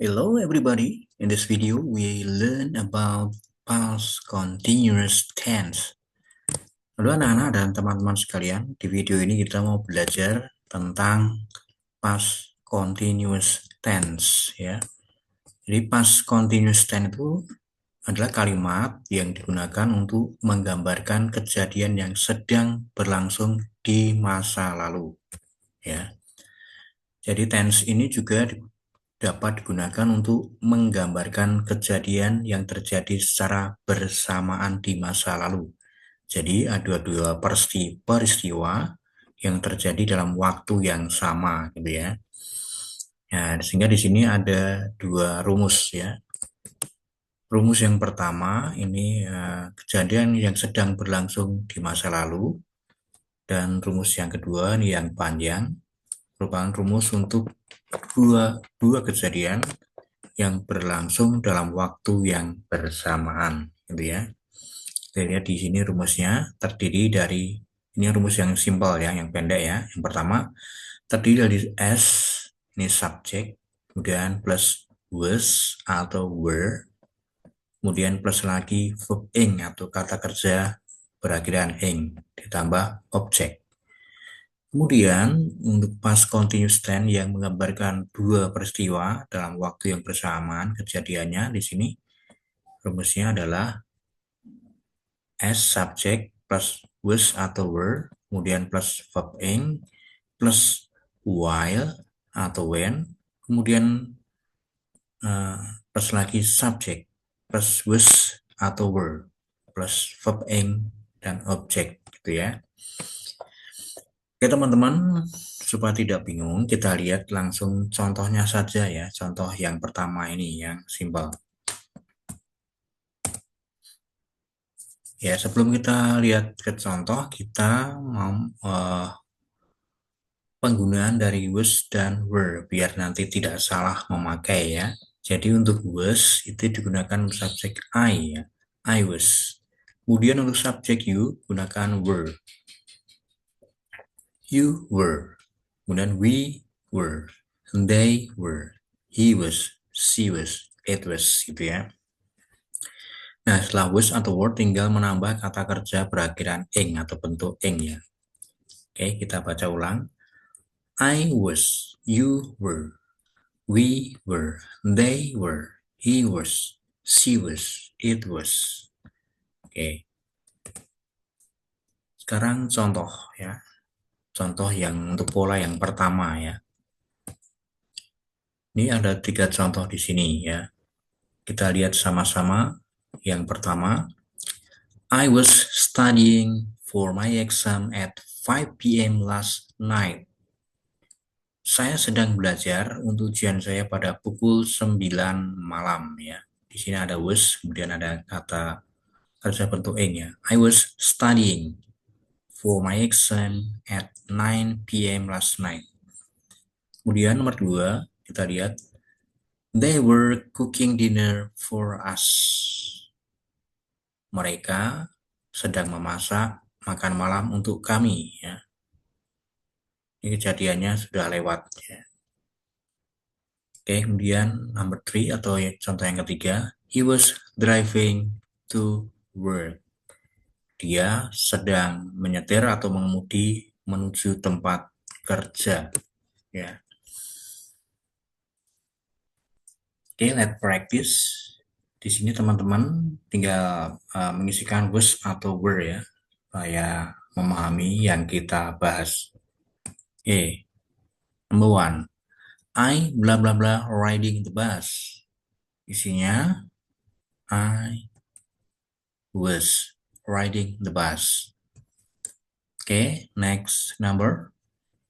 Hello everybody, in this video we learn about past continuous tense. Halo anak-anak dan teman-teman sekalian, di video ini kita mau belajar tentang past continuous tense ya. Jadi past continuous tense itu adalah kalimat yang digunakan untuk menggambarkan kejadian yang sedang berlangsung di masa lalu ya. Jadi tense ini juga dapat digunakan untuk menggambarkan kejadian yang terjadi secara bersamaan di masa lalu. Jadi ada dua peristiwa yang terjadi dalam waktu yang sama, gitu ya. Nah, sehingga di sini ada dua rumus ya. Rumus yang pertama ini kejadian yang sedang berlangsung di masa lalu, dan rumus yang kedua ini yang panjang merupakan rumus untuk dua kejadian yang berlangsung dalam waktu yang bersamaan, gitu ya. Kita lihat di sini rumusnya terdiri dari, ini rumus yang simpel ya, yang pendek ya. Yang pertama terdiri dari S, ini subjek, kemudian plus was atau were, kemudian plus lagi verb ing atau kata kerja berakhiran ing, ditambah objek. Kemudian untuk past continuous tense yang menggambarkan dua peristiwa dalam waktu yang bersamaan kejadiannya, di sini rumusnya adalah S subject plus was atau were, kemudian plus verb ing, plus while atau when, kemudian plus lagi subject plus was atau were, plus verb ing dan objek, gitu ya. Oke teman-teman, supaya tidak bingung, kita lihat langsung contohnya saja ya. Contoh yang pertama ini yang simpel. Ya, sebelum kita lihat ke contoh, kita mau penggunaan dari was dan were biar nanti tidak salah memakai ya. Jadi untuk was itu digunakan subjek I ya. I was. Kemudian untuk subjek you gunakan were. You were. Kemudian we were. They were. He was. She was. It was, gitu ya. Nah, setelah was atau were tinggal menambah kata kerja berakhiran ing atau bentuk ing ya. Oke, kita baca ulang. I was, you were, we were, they were, he was, she was, it was. Oke. Sekarang contoh ya. Contoh yang untuk pola yang pertama ya. Ini ada 3 contoh di sini ya. Kita lihat sama-sama. Yang pertama, I was studying for my exam at 5 p.m. last night. Saya sedang belajar untuk ujian saya pada pukul 9 malam ya. Di sini ada was, kemudian ada kata kerja bentuk ing ya. I was studying for my exam at 9 p.m. last night. Kemudian nomor 2, kita lihat they were cooking dinner for us. Mereka sedang memasak makan malam untuk kami ya. Ini kejadiannya sudah lewat ya. Oke, kemudian number 3 atau contoh yang ketiga, he was driving to work. Dia sedang menyetir atau mengemudi menuju tempat kerja ya. Oke, let's practice. Di sini teman-teman tinggal mengisikan was atau were ya, supaya memahami yang kita bahas. Oke, number 1. I bla bla bla riding the bus. Isinya I was riding the bus. Okay, next number.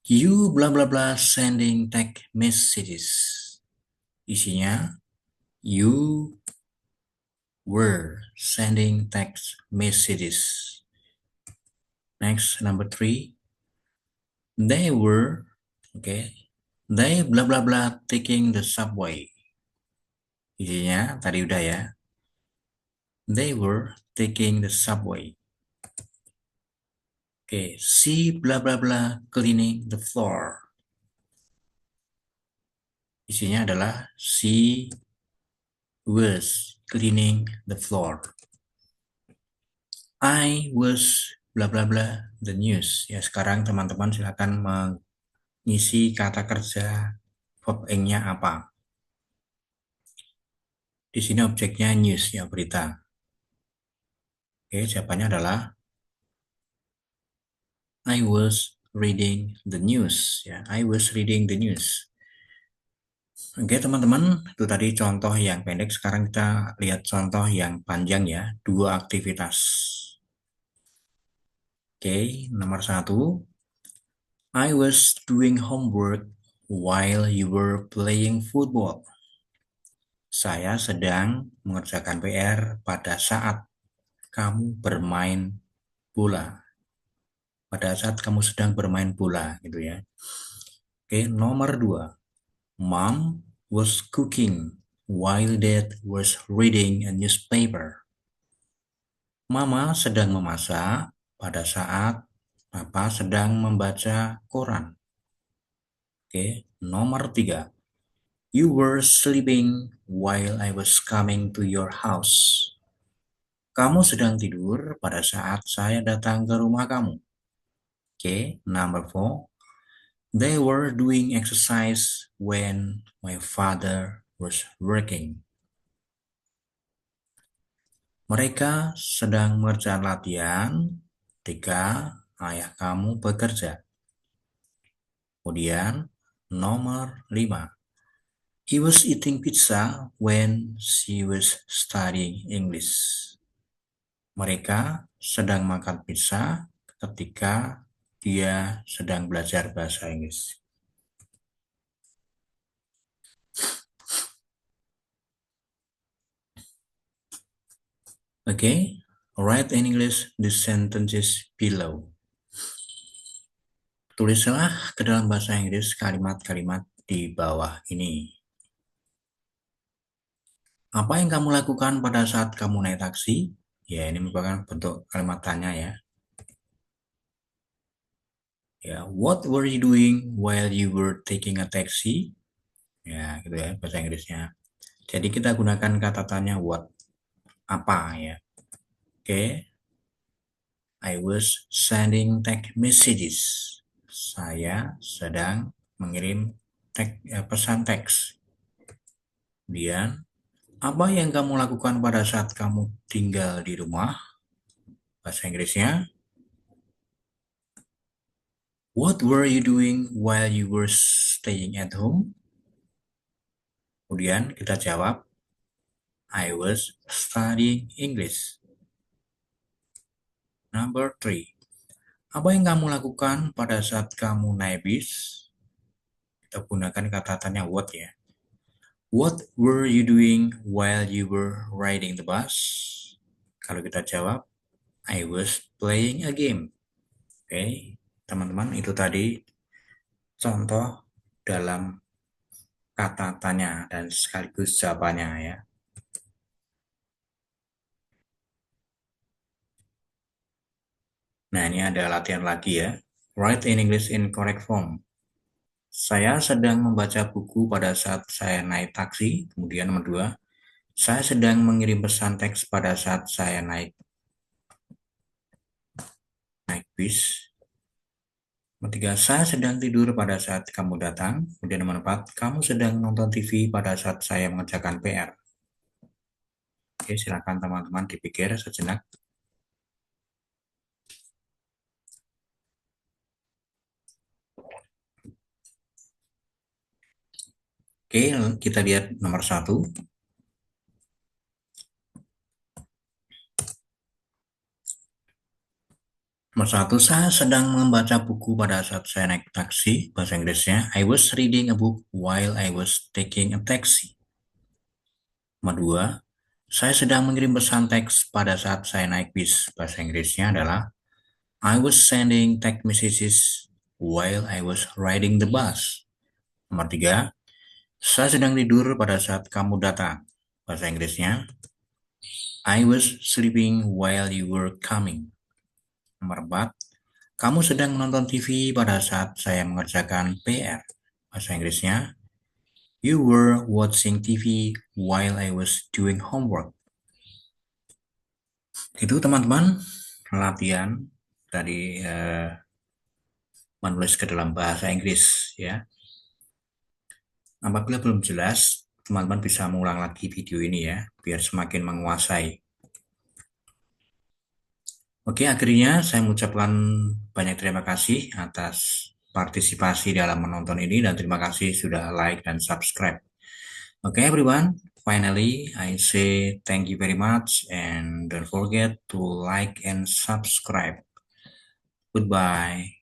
You bla bla bla sending text messages. Isinya you were sending text messages. Next number 3. They were, okay, they bla bla bla taking the subway. Isinya tadi udah ya. They were taking the subway. Okay, she bla bla bla cleaning the floor. Isinya adalah she was cleaning the floor. I was bla bla bla the news. Ya, sekarang teman-teman silakan mengisi kata kerja verb ing-nya apa. Di sini objeknya news, ya, berita. Oke, jawabannya adalah I was reading the news. Ya, I was reading the news. Oke, teman-teman, itu tadi contoh yang pendek. Sekarang kita lihat contoh yang panjang ya, dua aktivitas. Oke, nomor 1. I was doing homework while you were playing football. Saya sedang mengerjakan PR pada saat kamu bermain bola. Pada saat kamu sedang bermain bola, gitu ya. Oke, nomor 2. Mom was cooking while Dad was reading a newspaper. Mama sedang memasak pada saat Papa sedang membaca koran. Oke, nomor 3. You were sleeping while I was coming to your house. Kamu sedang tidur pada saat saya datang ke rumah kamu. Oke, number 4. They were doing exercise when my father was working. Mereka sedang mengerjakan latihan ketika ayah kamu bekerja. Kemudian nomor 5. He was eating pizza when she was studying English. Mereka sedang makan pizza ketika dia sedang belajar bahasa Inggris. Okay, write in English the sentences below. Tulislah ke dalam bahasa Inggris kalimat-kalimat di bawah ini. Apa yang kamu lakukan pada saat kamu naik taksi? Ya, ini merupakan bentuk kalimat tanya ya. Ya, what were you doing while you were taking a taxi? Ya, gitu ya bahasa Inggrisnya. Jadi kita gunakan kata tanya what, apa ya. Oke, I was sending text messages. Saya sedang mengirim pesan teks. Kemudian, apa yang kamu lakukan pada saat kamu tinggal di rumah? Bahasa Inggrisnya, what were you doing while you were staying at home? Kemudian kita jawab, I was studying English. Number 3. Apa yang kamu lakukan pada saat kamu naik bis? Kita gunakan kata tanya what ya. What were you doing while you were riding the bus? Kalau kita jawab, I was playing a game. Oke, teman-teman, itu tadi contoh dalam kata tanya dan sekaligus jawabannya ya. Nah, ini ada latihan lagi ya. Write in English in correct form. Saya sedang membaca buku pada saat saya naik taksi. Kemudian nomor 2, saya sedang mengirim pesan teks pada saat saya naik bis. Nomor 3, saya sedang tidur pada saat kamu datang. Kemudian nomor 4, kamu sedang nonton TV pada saat saya mengerjakan PR. Oke, silakan teman-teman dipikir sejenak. Oke, kita lihat nomor 1. Nomor 1, saya sedang membaca buku pada saat saya naik taksi. Bahasa Inggrisnya, I was reading a book while I was taking a taxi. Nomor 2, saya sedang mengirim pesan teks pada saat saya naik bis. Bahasa Inggrisnya adalah, I was sending text messages while I was riding the bus. Nomor 3, saya sedang tidur pada saat kamu datang. Bahasa Inggrisnya, I was sleeping while you were coming. Nomor 4, kamu sedang menonton TV pada saat saya mengerjakan PR. Bahasa Inggrisnya, You were watching TV while I was doing homework. Itu teman-teman latihan dari menulis ke dalam bahasa Inggris ya. Apabila belum jelas, teman-teman bisa mengulang lagi video ini ya, biar semakin menguasai. Oke, akhirnya saya mengucapkan banyak terima kasih atas partisipasi dalam menonton ini dan terima kasih sudah like dan subscribe. Okay, everyone. Finally, I say thank you very much and don't forget to like and subscribe. Goodbye.